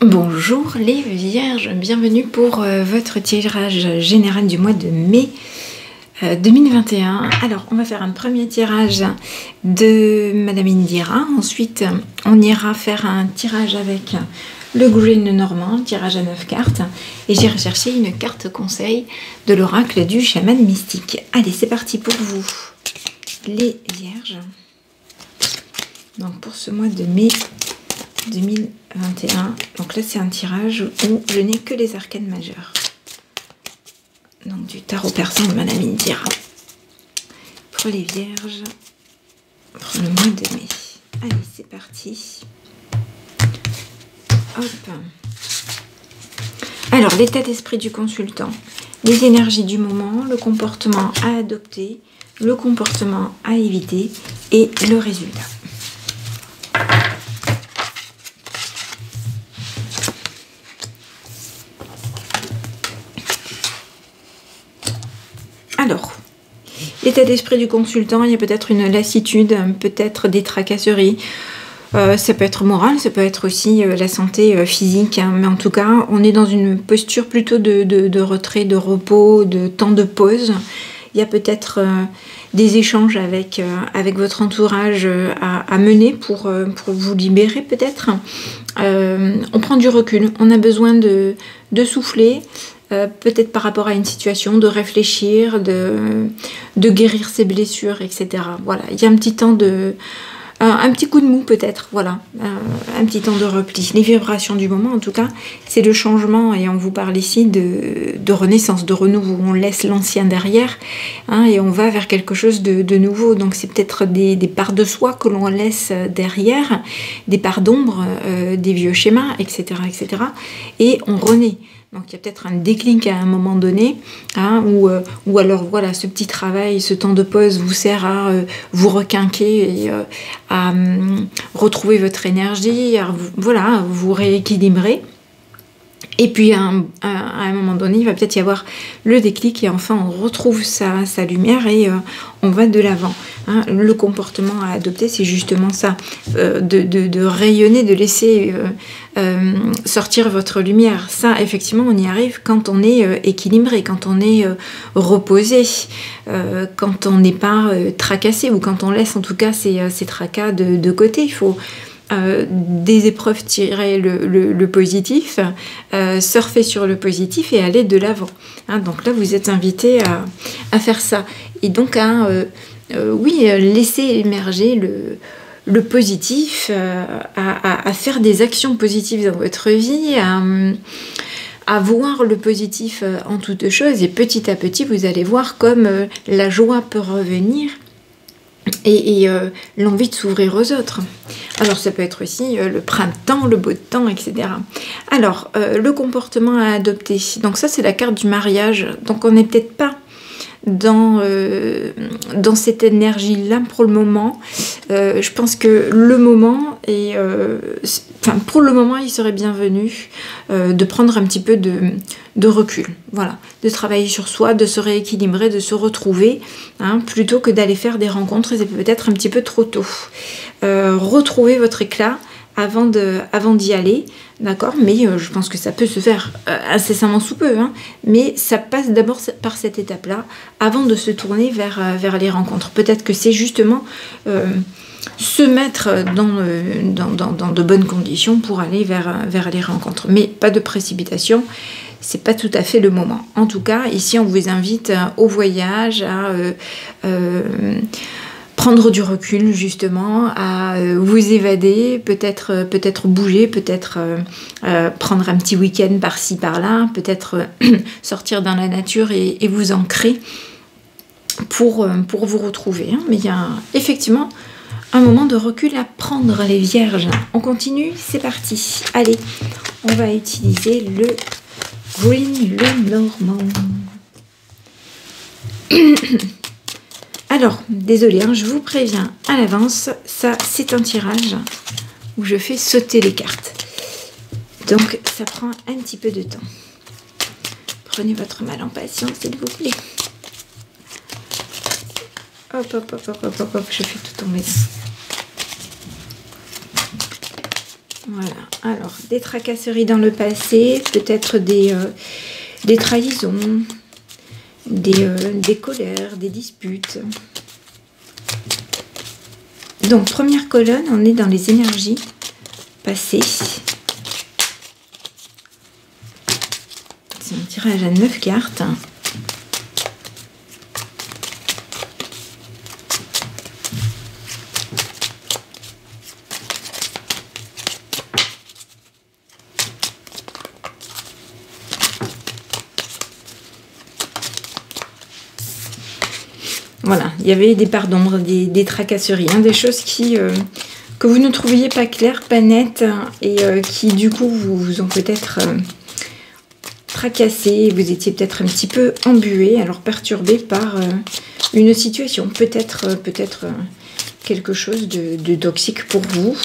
Bonjour les Vierges, bienvenue pour votre tirage général du mois de mai 2021. Alors, on va faire un premier tirage de Madame Indira. Ensuite, on ira faire un tirage avec le Green Normand, tirage à 9 cartes. Et j'ai recherché une carte conseil de l'oracle du chaman mystique. Allez, c'est parti pour vous, les Vierges. Donc, pour ce mois de mai 2021. Donc là, c'est un tirage où je n'ai que les arcanes majeures. Donc du tarot persan de Madame Indira. Pour les Vierges, pour le mois de mai. Allez, c'est parti. Hop. Alors, l'état d'esprit du consultant, les énergies du moment, le comportement à adopter, le comportement à éviter et le résultat. Alors, l'état d'esprit du consultant, il y a peut-être une lassitude, peut-être des tracasseries. Ça peut être moral, ça peut être aussi la santé physique. Hein, mais en tout cas, on est dans une posture plutôt de retrait, de repos, de temps de pause. Il y a peut-être des échanges avec votre entourage à mener pour vous libérer peut-être. On prend du recul, on a besoin de souffler. Peut-être par rapport à une situation, de réfléchir, de guérir ses blessures, etc. Voilà, il y a un petit temps un petit coup de mou peut-être, voilà, un petit temps de repli. Les vibrations du moment, en tout cas, c'est le changement, et on vous parle ici de renaissance, de renouveau. On laisse l'ancien derrière, hein, et on va vers quelque chose de nouveau. Donc c'est peut-être des parts de soi que l'on laisse derrière, des parts d'ombre, des vieux schémas, etc., etc. Et on renaît. Donc il y a peut-être un déclic à un moment donné, hein, ou alors voilà, ce petit travail, ce temps de pause vous sert à vous requinquer et à retrouver votre énergie, à vous rééquilibrer. Et puis à un moment donné, il va peut-être y avoir le déclic et enfin on retrouve sa lumière et on va de l'avant. Hein. Le comportement à adopter, c'est justement ça, de rayonner, de laisser sortir votre lumière. Ça, effectivement, on y arrive quand on est équilibré, quand on est reposé, quand on n'est pas tracassé ou quand on laisse en tout cas ces tracas de côté. Il faut des épreuves tirer le positif, surfer sur le positif et aller de l'avant. Hein, donc là, vous êtes invité à faire ça. Et donc, laisser émerger le positif, à faire des actions positives dans votre vie, à voir le positif en toutes choses. Et petit à petit, vous allez voir comme la joie peut revenir. Et l'envie de s'ouvrir aux autres. Alors ça peut être aussi le printemps, le beau temps, etc. Alors, le comportement à adopter. Donc ça, c'est la carte du mariage. Donc on n'est peut-être pas dans cette énergie-là pour le moment. Je pense que le moment est... pour le moment, il serait bienvenu de prendre un petit peu de recul. Voilà, de travailler sur soi, de se rééquilibrer, de se retrouver, hein, plutôt que d'aller faire des rencontres, c'est peut-être un petit peu trop tôt. Retrouver votre éclat avant d'y aller, d'accord, mais je pense que ça peut se faire incessamment sous peu, hein, mais ça passe d'abord par cette étape-là, avant de se tourner vers les rencontres. Peut-être que c'est justement se mettre dans de bonnes conditions pour aller vers les rencontres, mais pas de précipitation. C'est pas tout à fait le moment. En tout cas, ici, on vous invite au voyage, à prendre du recul, justement, à vous évader, peut-être bouger, peut-être prendre un petit week-end par-ci, par-là, peut-être sortir dans la nature et vous ancrer pour vous retrouver. Hein. Mais il y a effectivement un moment de recul à prendre, les Vierges. On continue, c'est parti. Allez, on va utiliser le Green Normand. Alors, désolé, hein, je vous préviens à l'avance, ça c'est un tirage où je fais sauter les cartes. Donc ça prend un petit peu de temps. Prenez votre mal en patience, s'il vous plaît. Hop, hop, hop, hop, hop, hop, hop, je fais tout tomber. Voilà, alors des tracasseries dans le passé, peut-être des trahisons, des colères, des disputes. Donc première colonne, on est dans les énergies passées. C'est un tirage à 9 cartes. Voilà, il y avait des parts d'ombre, des tracasseries, hein, des choses que vous ne trouviez pas claires, pas nettes, et qui du coup vous ont peut-être tracassé, vous étiez peut-être un petit peu embué, alors perturbé par une situation, peut-être quelque chose de toxique pour vous.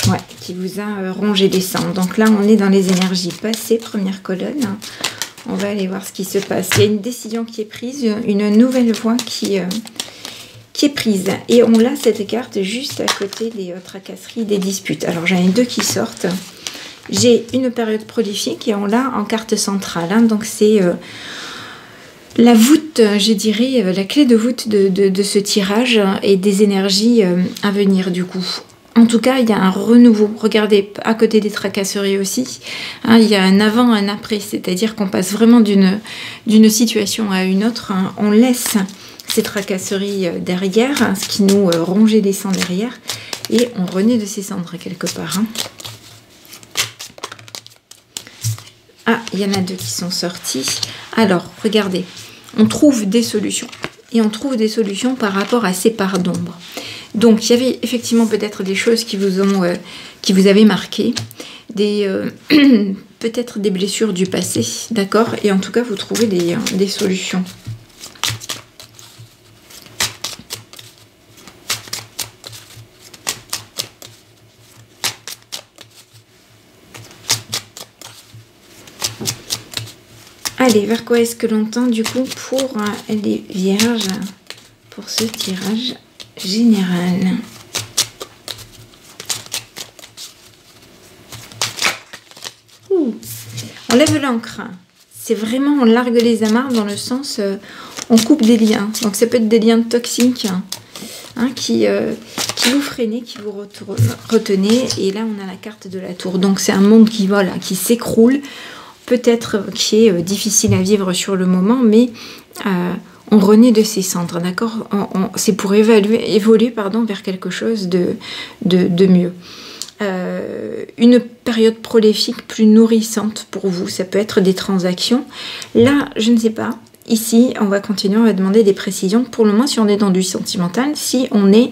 Ouais, qui vous a rongé les sangs. Donc là, on est dans les énergies passées, première colonne. On va aller voir ce qui se passe. Il y a une décision qui est prise, une nouvelle voie qui est prise. Et on a cette carte juste à côté des tracasseries, des disputes. Alors j'en ai deux qui sortent. J'ai une période prolifique et on l'a en carte centrale. Hein. Donc c'est la voûte, je dirais, la clé de voûte de ce tirage et des énergies à venir du coup. En tout cas, il y a un renouveau. Regardez, à côté des tracasseries aussi, hein, il y a un avant, un après. C'est-à-dire qu'on passe vraiment d'une situation à une autre. Hein. On laisse ces tracasseries derrière, ce qui nous rongeait les sangs derrière. Et on renaît de ces cendres quelque part. Hein. Ah, il y en a deux qui sont sortis. Alors, regardez, on trouve des solutions. Et on trouve des solutions par rapport à ces parts d'ombre. Donc, il y avait effectivement peut-être des choses qui vous avaient marqué, peut-être des blessures du passé, d'accord? Et en tout cas, vous trouvez des solutions. Allez, vers quoi est-ce que l'on tend du coup pour les vierges, pour ce tirage général? On lève l'ancre. C'est vraiment, on largue les amarres dans le sens, on coupe des liens. Donc ça peut être des liens toxiques hein, qui vous freinez, qui vous retenez. Et là, on a la carte de la tour. Donc c'est un monde qui voilà, qui s'écroule. Peut-être qui est difficile à vivre sur le moment, mais on renaît de ses cendres, d'accord? C'est pour évoluer vers quelque chose de mieux. Une période prolifique plus nourrissante pour vous, ça peut être des transactions. Là, je ne sais pas. Ici, on va continuer, on va demander des précisions. Pour le moment, si on est dans du sentimental, si on est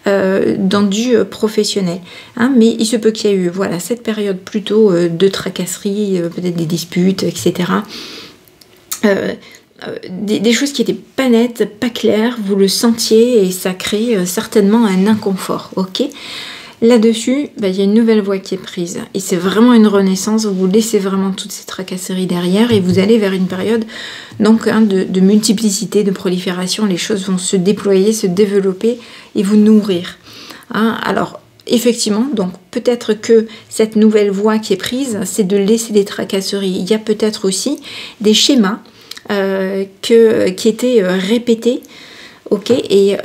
dans du professionnel. Hein, mais il se peut qu'il y ait eu voilà, cette période plutôt de tracasserie, peut-être des disputes, etc. Des choses qui n'étaient pas nettes, pas claires, vous le sentiez et ça crée certainement un inconfort. Ok ? Là-dessus, il y a une nouvelle voie qui est prise. Et c'est vraiment une renaissance. Vous laissez vraiment toutes ces tracasseries derrière et vous allez vers une période donc, hein, de multiplicité, de prolifération. Les choses vont se déployer, se développer et vous nourrir. Hein, alors, effectivement, donc peut-être que cette nouvelle voie qui est prise, c'est de laisser les tracasseries. Il y a peut-être aussi des schémas qui étaient répétés. Ok, et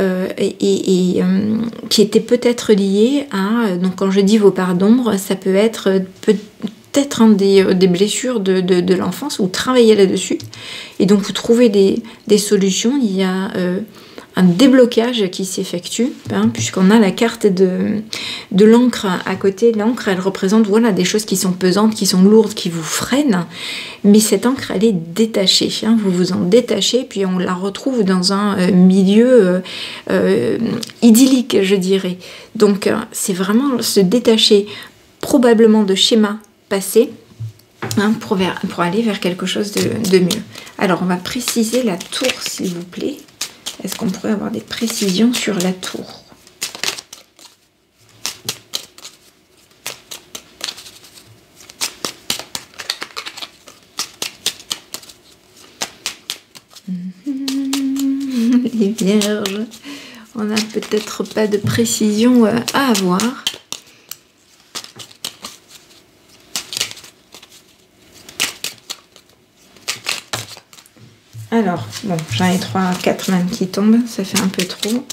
qui était peut-être lié à, donc quand je dis vos parts d'ombre, ça peut être peut-être des blessures de l'enfance, vous travaillez là-dessus, et donc vous trouvez des solutions, il y a un déblocage qui s'effectue, hein, puisqu'on a la carte de l'encre à côté. L'encre, elle représente voilà, des choses qui sont pesantes, qui sont lourdes, qui vous freinent, mais cette encre, elle est détachée. Hein, vous vous en détachez, puis on la retrouve dans un milieu idyllique, je dirais. Donc, c'est vraiment se détacher probablement de schémas passés, hein, pour aller vers quelque chose de mieux. Alors, on va préciser la tour, s'il vous plaît. Est-ce qu'on pourrait avoir des précisions sur la tour? Les vierges, on n'a peut-être pas de précision à avoir. Alors, bon, j'en ai 3, 4 même qui tombent, ça fait un peu trop.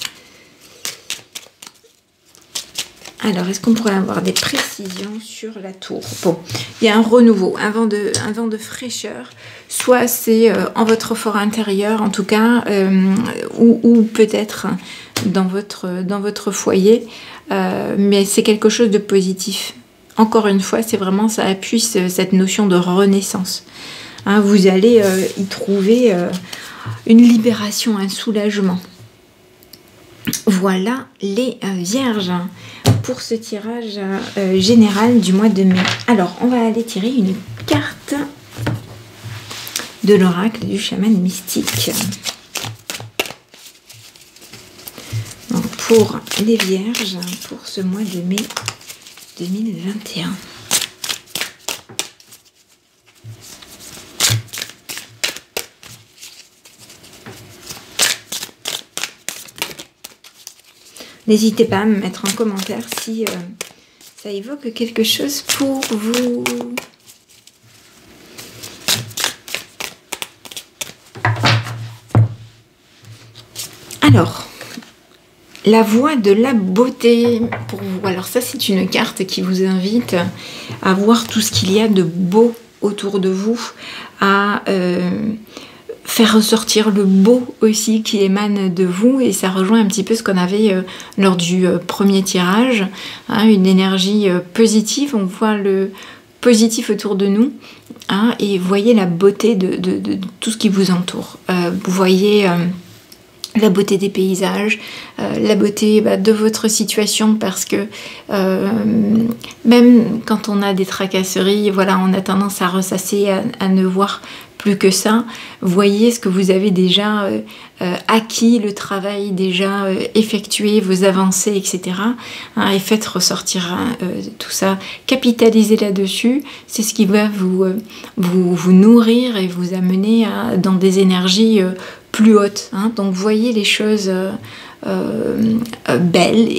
Alors, est-ce qu'on pourrait avoir des précisions sur la tour? Bon, il y a un renouveau, un vent de fraîcheur. Soit c'est en votre fort intérieur, en tout cas, ou peut-être dans votre foyer. Mais c'est quelque chose de positif. Encore une fois, c'est vraiment, ça appuie cette notion de renaissance. Hein, vous allez y trouver une libération, un soulagement. Voilà les vierges pour ce tirage général du mois de mai. Alors, on va aller tirer une carte de l'oracle du chaman mystique. Donc, pour les vierges, pour ce mois de mai 2021. N'hésitez pas à me mettre en commentaire si ça évoque quelque chose pour vous. Alors, la voie de la beauté pour vous. Alors ça, c'est une carte qui vous invite à voir tout ce qu'il y a de beau autour de vous, à faire ressortir le beau aussi qui émane de vous, et ça rejoint un petit peu ce qu'on avait lors du premier tirage, hein, une énergie positive, on voit le positif autour de nous, hein, et voyez la beauté de tout ce qui vous entoure. Vous voyez la beauté des paysages, la beauté de votre situation, parce que même quand on a des tracasseries, voilà, on a tendance à ressasser, à ne voir plus que ça. Voyez ce que vous avez déjà acquis, le travail déjà effectué, vos avancées, etc. Hein, et faites ressortir tout ça, capitalisez là-dessus. C'est ce qui va vous nourrir et vous amener dans des énergies plus hautes. Hein. Donc voyez les choses belles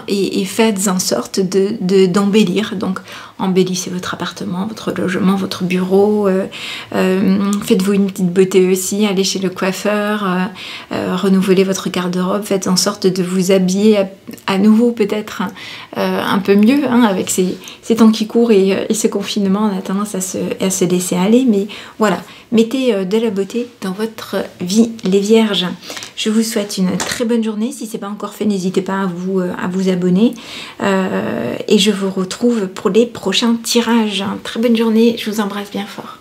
et faites en sorte d'embellir. Donc embellissez votre appartement, votre logement, votre bureau, faites-vous une petite beauté aussi, allez chez le coiffeur, renouvelez votre garde-robe, faites en sorte de vous habiller à nouveau peut-être un peu mieux, hein, avec ces temps qui courent et ce confinement, on a tendance à se laisser aller, mais voilà, mettez de la beauté dans votre vie, les vierges. Je vous souhaite une très bonne journée. Si ce n'est pas encore fait, n'hésitez pas à vous abonner. Et je vous retrouve pour les prochains tirages. Très bonne journée. Je vous embrasse bien fort.